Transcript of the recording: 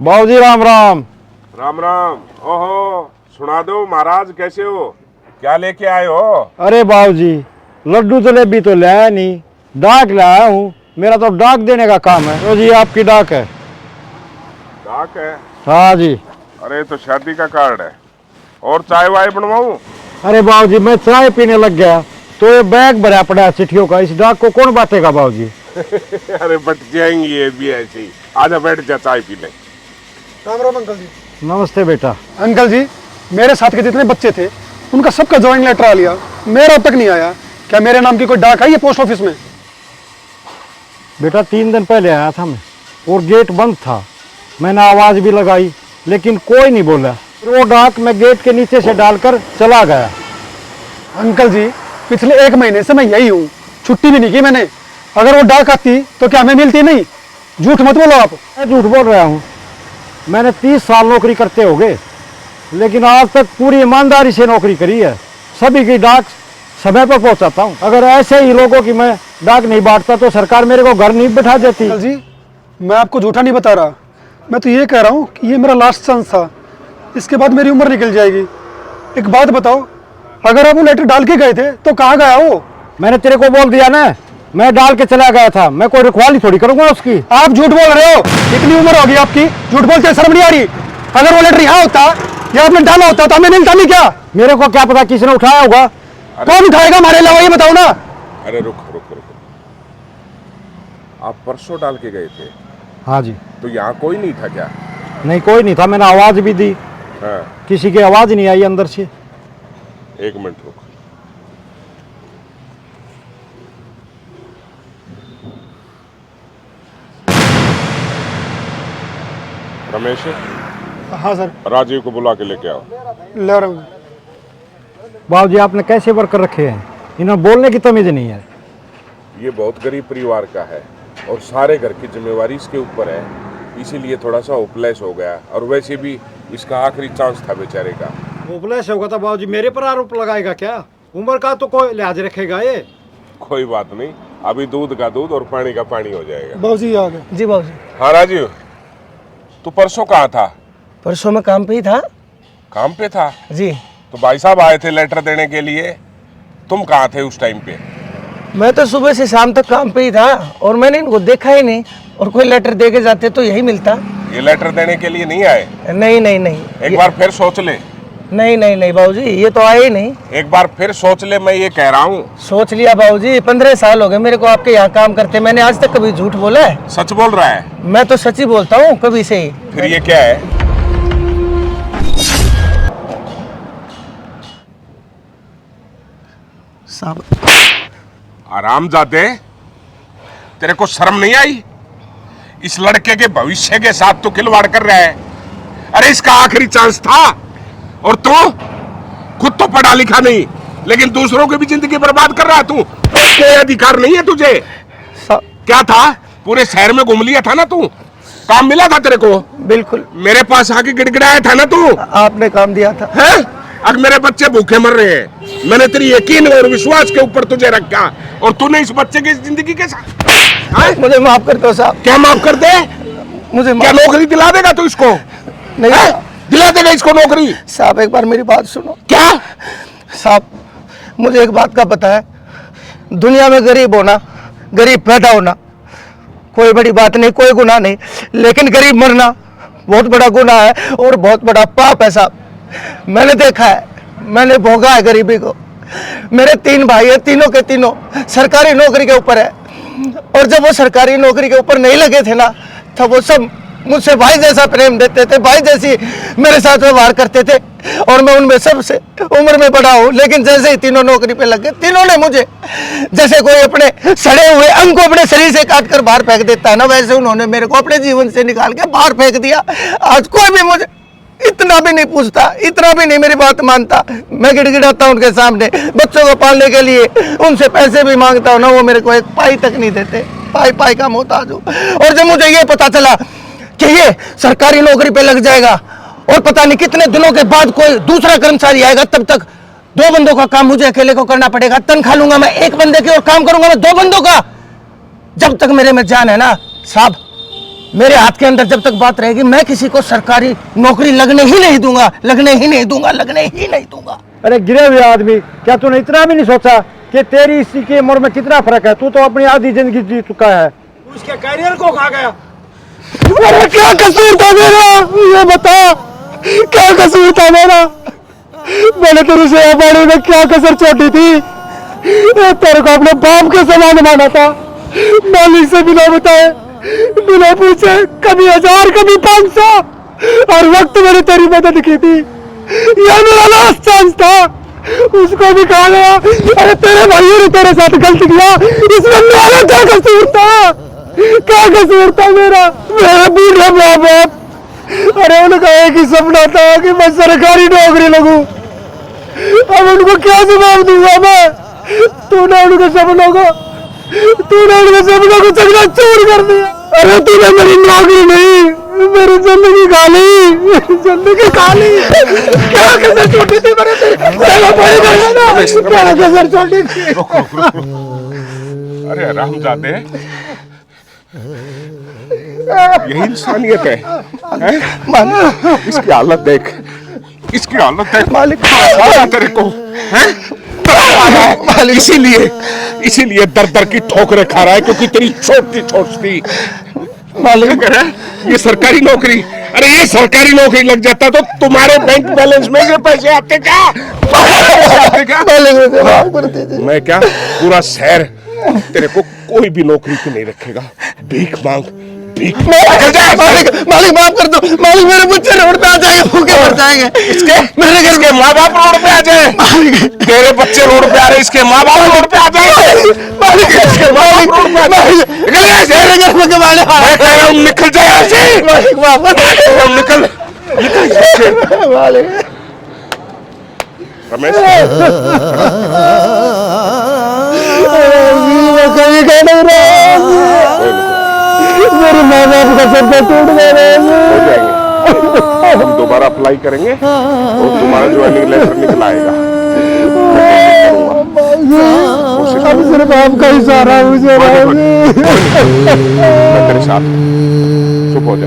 बाबूजी राम राम। राम राम। ओहो, सुना दो महाराज, कैसे हो? क्या लेके आए हो? अरे बाबूजी, लड्डू जलेबी तो लाया नहीं, डाक लाया हूँ। मेरा तो डाक देने का काम है। तो जी आपकी डाक है। डाक है? हाँ जी। अरे तो शादी का कार्ड है। और चाय वाय बनवाऊं? अरे बाबूजी, मैं चाय पीने लग गया तो ये बैग भरा पड़ा है चिट्ठियों का। इस डाक को कौन बांटेगा बाबूजी? अरे बट जाएंगी ये भी ऐसे ही। आजा बैठ जा, चाय पी ले। राम राम अंकल जी। नमस्ते बेटा। अंकल जी, मेरे साथ के जितने बच्चे थे उनका सबका ज्वाइनिंग लेटर आ लिया, मेरा अब तक नहीं आया। क्या मेरे नाम की कोई डाक आई है पोस्ट ऑफिस में? बेटा 3 दिन पहले आया था मैं, और गेट बंद था। मैंने आवाज भी लगाई लेकिन कोई नहीं बोला। वो डाक मैं गेट के नीचे से डालकर चला गया। अंकल जी, पिछले 1 महीने से मैं यही हूँ, छुट्टी भी नहीं की मैंने। अगर वो डाक आती तो क्या हमें मिलती नहीं? झूठ मत बोलो आप। मैं झूठ बोल रहा हूँ? मैंने 30 साल नौकरी करते हो गए, लेकिन आज तक पूरी ईमानदारी से नौकरी करी है। सभी की डाक समय पर पहुंचाता हूँ। अगर ऐसे ही लोगों की मैं डाक नहीं बांटता तो सरकार मेरे को घर नहीं बैठा देती। अंकल जी, मैं आपको झूठा नहीं बता रहा। मैं तो ये कह रहा हूँ कि ये मेरा लास्ट चांस था, इसके बाद मेरी उम्र निकल जाएगी। एक बात बताओ, अगर आप वो लेटर डाल के गए थे तो कहाँ गया वो? मैंने तेरे को बोल दिया ना, मैं डाल के चला गया था। मैं कोई रखवाली थोड़ी करूंगा उसकी। आप झूठ बोल रहे हो। इतनी उम्र होगी आपकी, झूठ बोलते शर्म नहीं आ रही? अगर वो लेटर यहाँ होता या आपने डाला होता तो हमें मिलता नहीं क्या? मेरे को क्या पता किसने उठाया होगा। कौन उठाएगा हमारे अलावा, ये बताओ ना। अरे रुक रुक रुक, आप परसों डाल के गए थे? हाँ जी। तो यहाँ कोई नहीं था क्या? नहीं, कोई नहीं था। मैंने आवाज भी दी, हाँ। किसी की आवाज नहीं आई अंदर से। 1 मिनट रुक। रमेश, हाँ सर। राजीव को बुला के लेके आओ। ले रहा हूँ। बाबूजी, आपने कैसे वर्कर रखे हैं? इन्हें बोलने की तमीज नहीं है। ये बहुत गरीब परिवार का है और सारे घर की जिम्मेवारी इसके ऊपर है, इसीलिए थोड़ा सा होपलेस हो गया। और वैसे भी इसका आखिरी चांस था बेचारे का। होपलेस होगा तो बाबूजी मेरे पर आरोप लगाएगा क्या? उम्र का तो कोई लिहाज रखेगा ये? कोई बात नहीं, अभी दूध का दूध और पानी का पानी हो जाएगा। बाबूजी आ गए। जी बाबूजी। हाँ राजीव, तू परसों कहाँ था? परसों मैं काम पे ही था। काम पे था? जी। तो भाई साहब आए थे लेटर देने के लिए, तुम कहाँ थे उस टाइम पे? मैं तो सुबह से शाम तक काम पे ही था और मैंने इनको देखा ही नहीं। और कोई लेटर दे के जाते तो यही मिलता। ये लेटर देने के लिए नहीं आए? नहीं नहीं नहीं। एक बार फिर सोच ले। नहीं नहीं नहीं बाबूजी, ये तो आए ही नहीं। एक बार फिर सोच ले, मैं ये कह रहा हूँ। सोच लिया बाबूजी, 15 साल हो गए मेरे को आपके यहाँ काम करते। मैंने आज तक कभी झूठ बोला है? सच बोल रहा है? मैं तो सच ही बोलता हूँ कभी से ही। फिर ये क्या है? साहब, आरामजादे, तेरे को शर्म नहीं आई? इस लड़के के भविष्य के साथ तो खिलवाड़ कर रहा है। अरे इसका आखिरी चांस था और तू खुद तो पढ़ा लिखा नहीं, लेकिन दूसरों की भी जिंदगी बर्बाद कर रहा है तू। कोई अधिकार नहीं है तुझे? क्या था, पूरे शहर में घूम लिया था ना तू? काम मिला था तेरे को? बिल्कुल। मेरे पास आके गिड़गिड़ाया था ना तू? आपने काम दिया था। है? अब मेरे बच्चे भूखे मर रहे हैं, मैंने तेरी यकीन और विश्वास के ऊपर तुझे रखा और तूने इस बच्चे की जिंदगी के साथ। मुझे माफ कर दो साहब। क्या माफ कर दे? मुझे क्या नौकरी दिला देगा तू इसको? नहीं दिला देगा इसको नौकरी? साहब, एक बार मेरी बात सुनो। क्या? साहब, मुझे एक बात का पता है, दुनिया में गरीब होना, गरीब पैदा होना कोई बड़ी बात नहीं, कोई गुनाह नहीं, लेकिन गरीब मरना बहुत बड़ा गुनाह है और बहुत बड़ा पाप है साहब। मैंने देखा है, मैंने भोगा है गरीबी को। मेरे 3 भाई है, तीनों के तीनों सरकारी नौकरी के ऊपर है और जब वो सरकारी नौकरी के ऊपर नहीं लगे थे ना, तब वो सब मुझसे भाई जैसा प्रेम देते थे, भाई जैसी मेरे साथ व्यवहार करते थे। और मैं उनमें सबसे उम्र में बड़ा हूँ, लेकिन जैसे ही तीनों नौकरी पे लग गए, तीनों ने मुझे जैसे कोई अपने सड़े हुए अंग को अपने शरीर से काट कर बाहर फेंक देता है ना, वैसे उन्होंने मेरे को अपने जीवन से निकाल के बाहर फेंक दिया। आज कोई भी मुझे इतना भी नहीं पूछता, इतना भी नहीं मेरी बात मानता। मैं गिड़गिड़ाता हूँ उनके सामने, बच्चों को पालने के लिए उनसे पैसे भी मांगता हूँ ना, वो मेरे को एक पाई तक नहीं देते, पाई पाई का मोहताज हूँ। और जब मुझे ये पता चला कि ये सरकारी नौकरी पे लग जाएगा और पता नहीं कितने दिनों के बाद कोई दूसरा कर्मचारी आएगा, तब तक 2 बंदों का काम मुझे अकेले को करना पड़ेगा। तनख्वाह लूंगा मैं 1 बंदे की और काम करूंगा मैं 2 बंदों का। जब तक मेरे में जान है ना साहब, मेरे हाथ के अंदर जब तक बात रहेगी, मैं किसी को सरकारी नौकरी लगने ही नहीं दूंगा, लगने ही नहीं दूंगा, लगने ही नहीं दूंगा। अरे गिरे हुए आदमी, क्या तूने इतना भी नहीं सोचा कि तेरी इसी की उम्र में कितना फर्क है? तू तो अपनी आधी जिंदगी जी चुका है। उसके कैरियर को खा गया। अरे क्या कसूर था मेरा, ये बता, क्या कसूर था मेरा? मैंने तेरे से बाड़ी में क्या कसर छोड़ी थी? तेरे को अपने बाप के समान माना था, मालिक से बिना बताए, बिना पूछे, कभी 1000 कभी 500, हर वक्त मैंने तेरी मदद की थी। यह मेरा लास्ट चांस था, उसको भी खा गया। अरे तेरे भाइयों ने तेरे साथ गलत किया, इसमें मेरा क्या कसूर था? क्या कसूर था मेरा बूढ़ा माँ बाप? अरे उनका एक ही सपना था कि मैं सरकारी नौकरी लगूं। अब उनको क्या जवाब दूंगा मैं? तूने उनके सपनों को चकनाचूर कर दिया। अरे तूने मेरी नौकरी नहीं, मेरी जिंदगी खा ली, जिंदगी खा ली। क्या कसर छोटी थी मेरे तेरे, क्या कसर छोटी थी? अरे हरामजादे, यही इंसानियत है, हैं? इसकी हालत देख, इसकी हालत देख मालिक। तेरे को, हैं? इसीलिए दर दर की ठोकरें खा रहा है, क्योंकि तेरी छोटी सोचती मालिक कह रहा है ये सरकारी नौकरी। अरे ये सरकारी नौकरी लग जाता तो तुम्हारे बैंक बैलेंस में ये पैसे आते क्या? मैं क्या, पूरा शहर तेरे को कोई भी नौकरी पे नहीं रखेगा। भीख मांग, भीख मालिक माफ कर दो मालिक, मेरे बच्चे रोड पे आ जाएंगे, भूखे मर जाएंगे। मेरे घर के माँ बाप रोड पे आ जाए, तेरे बच्चे रोड पे आ रहे, इसके माँ बाप रोड पे आ जाए। मालिक इसके माँ बाप रोड पे आ जाए। निकल यहाँ से, मैं कह रहा हूँ निकल जाए यहाँ से। मालिक माफ निकल यहाँ से। मालिक। रमेश, मेरे माँ बाप का सपना टूट गया। हो जाएंगे, हम दोबारा अप्लाई करेंगे और तुम्हारा ज्वाइनिंग लेटर निकल आएगा। अब सिर्फ आपका ही सहारा है मुझे। मैं तेरे साथ, चुप हो जा।